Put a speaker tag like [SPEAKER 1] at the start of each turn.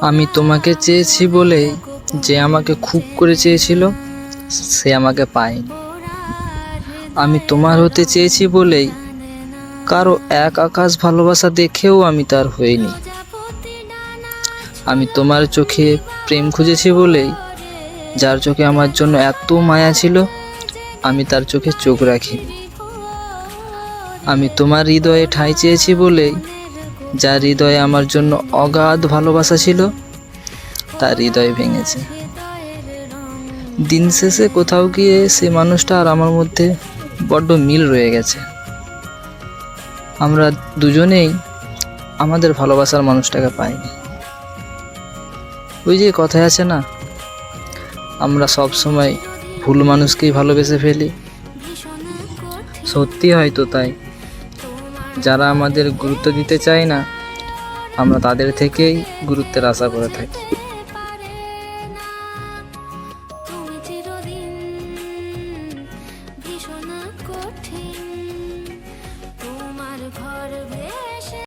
[SPEAKER 1] আমি তোমাকে চেয়েছি বলেই যে আমাকে খুব করে চেয়েছিল সে আমাকে পায়নি। আমি তোমার হতে চেয়েছি বলেই কারো এক আকাশ ভালোবাসা দেখেও আমি তার হইনি। আমি তোমার চোখে প্রেম খুঁজেছি বলেই যার চোখে আমার জন্য এত মায়া ছিল আমি তার চোখে চোখ রাখিনি। আমি তোমার হৃদয়ে ঠাঁই চেয়েছি বলেই যার হৃদয়ে আমার জন্য অগাধ ভালোবাসা ছিল তার হৃদয় ভেঙেছে। দিন শেষে কোথাও গিয়ে সেই মানুষটা আর আমার মধ্যে বড্ড মিল রয়ে গেছে। আমরা দুজনেই আমাদের ভালোবাসার মানুষটাকে পাইনি। ওই যে কথায় আছে না, আমরা সব সময় ভুল মানুষকেই ভালোবেসে ফেলি। সত্যি হয়তো তাই, যারা আমাদের গুরুত্ব দিতে চায় না আমরা তাদের থেকেই গুরুত্বের আশা করে থাকি।